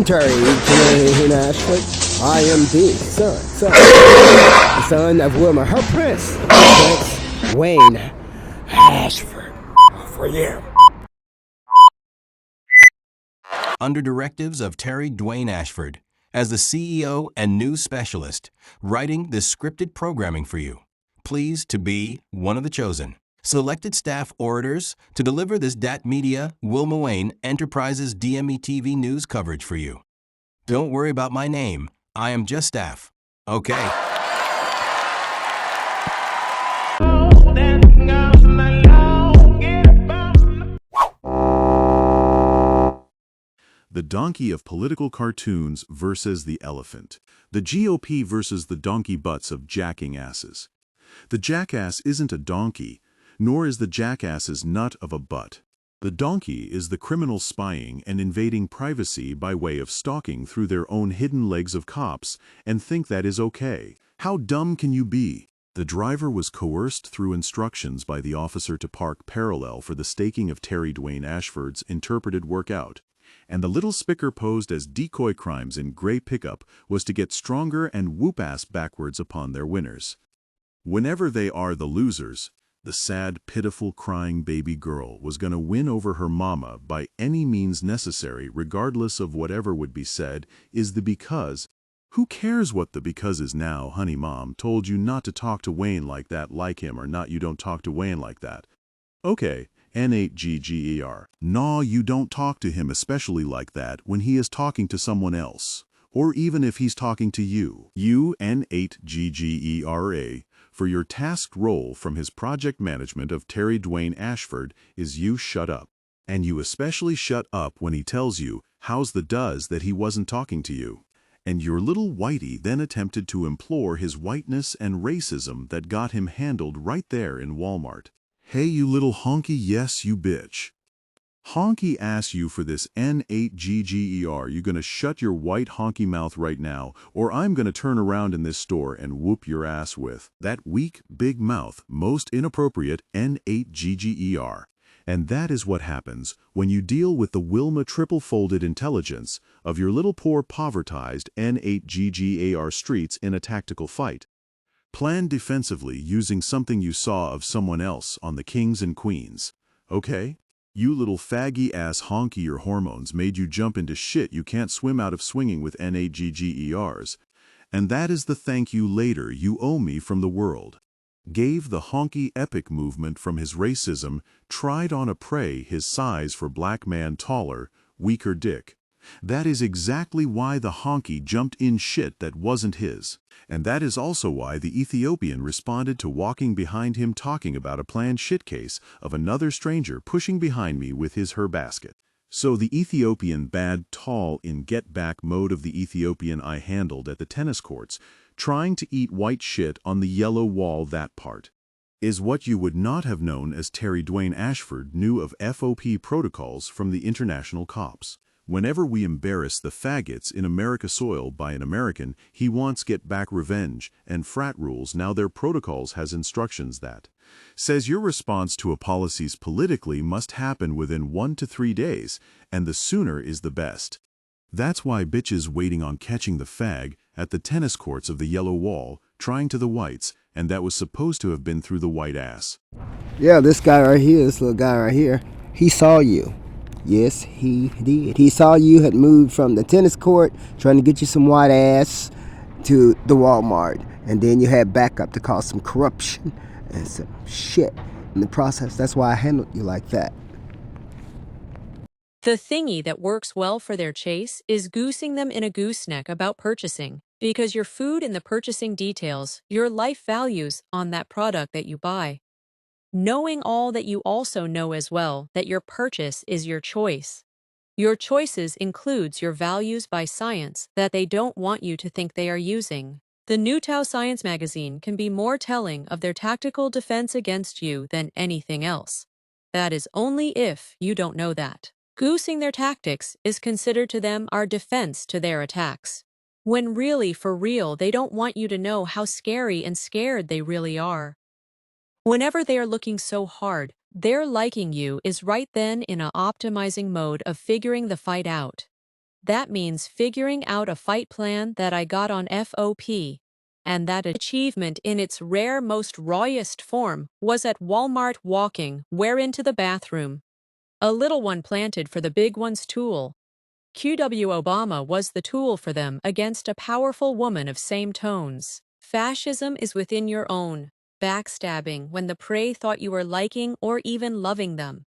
Terry Dwayne Ashford. I am the son of Wilma, her Prince Wayne Ashford. For you. Under directives of Terry Dwayne Ashford, as the CEO and news specialist, writing this scripted programming for you. Pleased to be one of the chosen. Selected staff orators to deliver this Dat Media, Wilma Wayne Enterprises DME TV news coverage for you. Don't worry about my name. I am just staff. Okay. The donkey of political cartoons versus the elephant. The GOP versus the donkey butts of jacking asses. The jackass isn't a donkey, nor is the jackass's nut of a butt. The donkey is the criminal spying and invading privacy by way of stalking through their own hidden legs of cops and think that is okay. How dumb can you be? The driver was coerced through instructions by the officer to park parallel for the staking of Terry Dwayne Ashford's interpreted workout. And the little spicker posed as decoy crimes in gray pickup was to get stronger and whoop-ass backwards upon their winners. Whenever they are the losers, the sad, pitiful, crying baby girl was going to win over her mama by any means necessary, regardless of whatever would be said, is the because. Who cares what the because is now? Honey, mom told you not to talk to Wayne like that, like him or not, you don't talk to Wayne like that. Okay, N8GGER. Nah, you don't talk to him especially like that when he is talking to someone else. Or even if he's talking to you. You, N8GGERA. For your tasked role from his project management of Terry Dwayne Ashford is you shut up. And you especially shut up when he tells you, how's the does, that he wasn't talking to you. And your little whitey then attempted to implore his whiteness and racism that got him handled right there in Walmart. Hey, you little honky, yes, you bitch. Honky asks you for this N8GGER. You gonna shut your white honky mouth right now, or I'm gonna turn around in this store and whoop your ass with that weak, big mouth, most inappropriate N8GGER. And that is what happens when you deal with the Wilma triple-folded intelligence of your little poor povertized N8GGAR streets in a tactical fight. Plan defensively using something you saw of someone else on the Kings and Queens. Okay? You little faggy-ass honky, your hormones made you jump into shit you can't swim out of swinging with N8GGERs. And that is the thank you later you owe me from the world. Gave the honky epic movement from his racism, tried on a prey his size for black man taller, weaker dick. That is exactly why the honky jumped in shit that wasn't his. And that is also why the Ethiopian responded to walking behind him talking about a planned shit case of another stranger pushing behind me with her basket. So the Ethiopian bad tall in get-back mode of the Ethiopian I handled at the tennis courts, trying to eat white shit on the yellow wall, that part is what you would not have known as Terry Dwayne Ashford knew of FOP protocols from the international cops. Whenever we embarrass the faggots in America soil by an American, he wants get back revenge and frat rules. Now their protocols has instructions that says your response to a policies politically must happen within 1 to 3 days, and the sooner is the best. That's why bitches waiting on catching the fag at the tennis courts of the yellow wall, trying to the whites, and that was supposed to have been through the white ass. Yeah, this guy right here, this little guy right here, he saw you. Yes, he did. He saw you had moved from the tennis court, trying to get you some white ass, to the Walmart. And then you had backup to cause some corruption and some shit in the process. That's why I handled you like that. The thingy that works well for their chase is goosing them in a gooseneck about purchasing, because your food in the purchasing details your life values on that product that you buy. Knowing all that you also know as well that your purchase is your choice. Your choices includes your values by science that they don't want you to think they are using. The New Tao Science magazine can be more telling of their tactical defense against you than anything else. That is only if you don't know that. Goosing their tactics is considered to them our defense to their attacks. When really, for real, they don't want you to know how scary and scared they really are. Whenever they are looking so hard, their liking you is right then in a optimizing mode of figuring the fight out. That means figuring out a fight plan that I got on FOP. And that achievement in its rare, most rawest form was at Walmart walking where into the bathroom. A little one planted for the big one's tool. QW Obama was the tool for them against a powerful woman of same tones. Fascism is within your own, backstabbing when the prey thought you were liking or even loving them.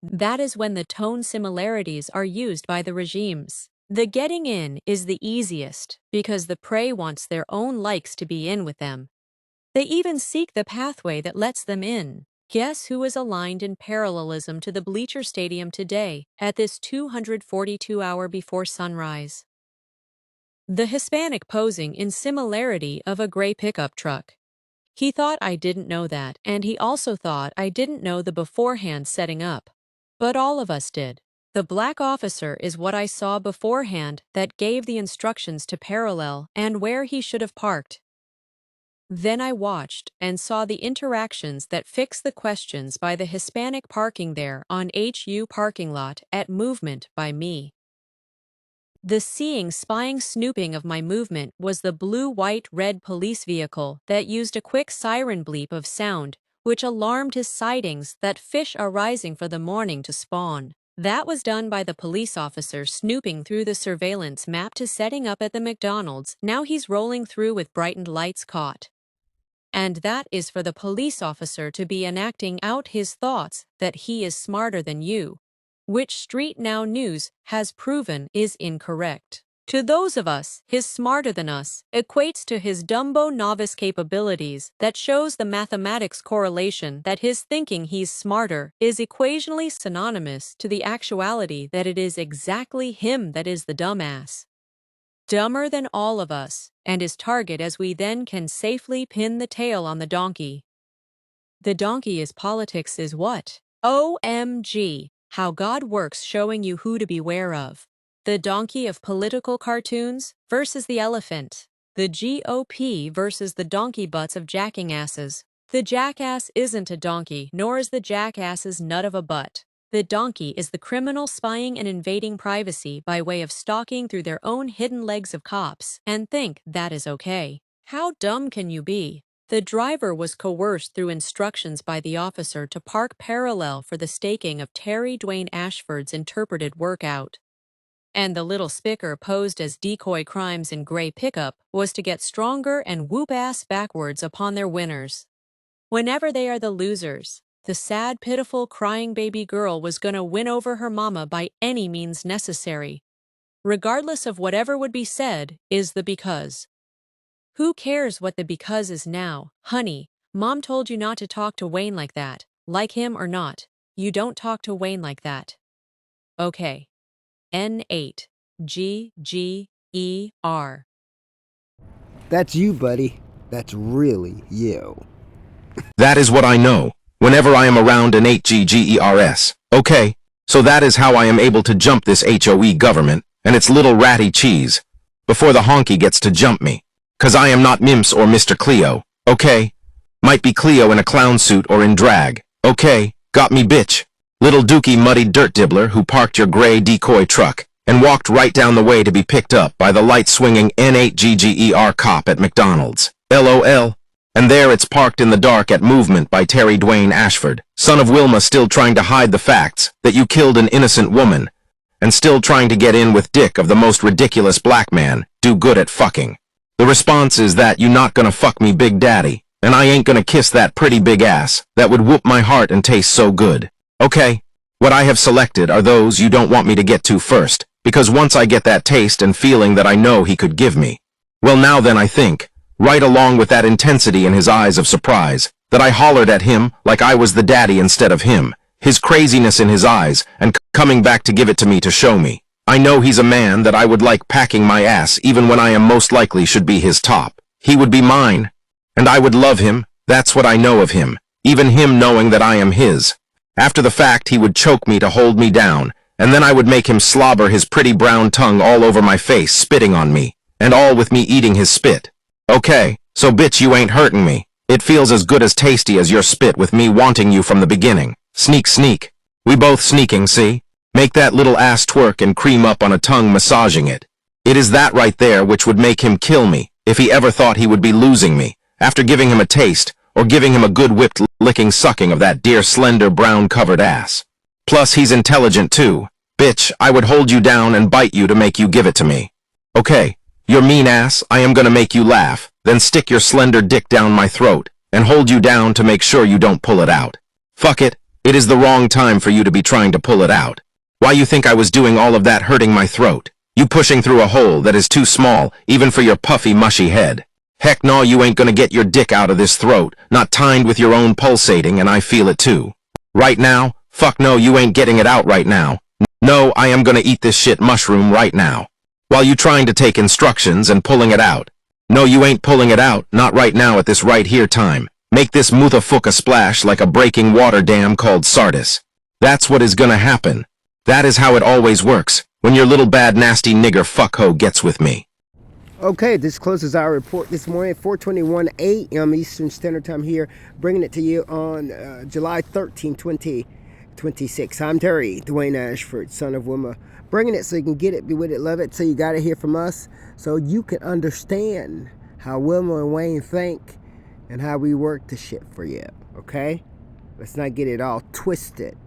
That is when the tone similarities are used by the regimes. The getting in is the easiest because the prey wants their own likes to be in with them. They even seek the pathway that lets them in. Guess who is aligned in parallelism to the Bleacher Stadium today at this 242-hour before sunrise? The Hispanic posing in similarity of a gray pickup truck. He thought I didn't know that, and he also thought I didn't know the beforehand setting up. But all of us did. The black officer is what I saw beforehand that gave the instructions to parallel and where he should have parked. Then I watched and saw the interactions that fix the questions by the Hispanic parking there on HU parking lot at movement by me. The seeing, spying, snooping of my movement was the blue, white, red police vehicle that used a quick siren bleep of sound, which alarmed his sightings that fish are rising for the morning to spawn. That was done by the police officer snooping through the surveillance map to setting up at the McDonald's. Now he's rolling through with brightened lights caught. And that is for the police officer to be enacting out his thoughts that he is smarter than you, which Street Now News has proven is incorrect. To those of us, his smarter than us equates to his Dumbo novice capabilities that shows the mathematics correlation that his thinking he's smarter is equationally synonymous to the actuality that it is exactly him that is the dumbass. Dumber than all of us, and his target as we then can safely pin the tail on the donkey. The donkey is politics is what? OMG, how God works showing you who to beware of. The donkey of political cartoons versus the elephant. The GOP versus the donkey butts of jacking asses. The jackass isn't a donkey, nor is the jackass's nut of a butt. The donkey is the criminal spying and invading privacy by way of stalking through their own hidden legs of cops and think that is okay. How dumb can you be? The driver was coerced through instructions by the officer to park parallel for the staking of Terry Dwayne Ashford's interpreted workout. And the little spicker posed as decoy crimes in gray pickup was to get stronger and whoop ass backwards upon their winners. Whenever they are the losers, the sad, pitiful, crying baby girl was gonna win over her mama by any means necessary. Regardless of whatever would be said, is the because. Who cares what the because is now? Honey, Mom told you not to talk to Wayne like that. Like him or not, you don't talk to Wayne like that. Okay. N8. GGER. That's you, buddy. That's really you. That is what I know, whenever I am around an 8GGERS. Okay, so that is how I am able to jump this HOE government and its little ratty cheese, before the honky gets to jump me. 'Cause I am not Mimps or Mr. Cleo, okay? Might be Cleo in a clown suit or in drag, okay? Got me, bitch. Little dookie muddy dirt dibbler who parked your gray decoy truck and walked right down the way to be picked up by the light-swinging N8GGER cop at McDonald's. LOL. And there it's parked in the dark at Movement by Terry Dwayne Ashford, son of Wilma, still trying to hide the facts that you killed an innocent woman, and still trying to get in with dick of the most ridiculous black man, do good at fucking. The response is that you not gonna fuck me, Big Daddy, and I ain't gonna kiss that pretty big ass that would whoop my heart and taste so good. Okay, what I have selected are those you don't want me to get to first, because once I get that taste and feeling that I know he could give me, well now then I think, right along with that intensity in his eyes of surprise, that I hollered at him like I was the daddy instead of him, his craziness in his eyes, and coming back to give it to me to show me. I know he's a man that I would like packing my ass even when I am most likely should be his top. He would be mine, and I would love him, that's what I know of him, even him knowing that I am his. After the fact he would choke me to hold me down, and then I would make him slobber his pretty brown tongue all over my face, spitting on me, and all with me eating his spit. Okay, so bitch, you ain't hurting me. It feels as good as tasty as your spit with me wanting you from the beginning. Sneak, sneak. We both sneaking, see? Make that little ass twerk and cream up on a tongue massaging it. It is that right there which would make him kill me if he ever thought he would be losing me after giving him a taste or giving him a good whipped licking sucking of that dear slender brown covered ass. Plus he's intelligent too. Bitch, I would hold you down and bite you to make you give it to me. Okay, your mean ass, I am gonna make you laugh, then stick your slender dick down my throat and hold you down to make sure you don't pull it out. Fuck it, it is the wrong time for you to be trying to pull it out. Why you think I was doing all of that hurting my throat? You pushing through a hole that is too small, even for your puffy, mushy head. Heck no, you ain't gonna get your dick out of this throat, not timed with your own pulsating, and I feel it too. Right now? Fuck no, you ain't getting it out right now. No, I am gonna eat this shit mushroom right now. While you trying to take instructions and pulling it out. No, you ain't pulling it out, not right now at this right here time. Make this muthafuka splash like a breaking water dam called Sardis. That's what is gonna happen. That is how it always works, when your little bad nasty nigger fuckho gets with me. Okay, this closes our report this morning at 4:21 a.m. Eastern Standard Time here, bringing it to you on July 13, 2026. I'm Terry Dwayne Ashford, son of Wilma, bringing it so you can get it, be with it, love it. So you got to hear from us so you can understand how Wilma and Wayne think and how we work the shit for you, okay? Let's not get it all twisted.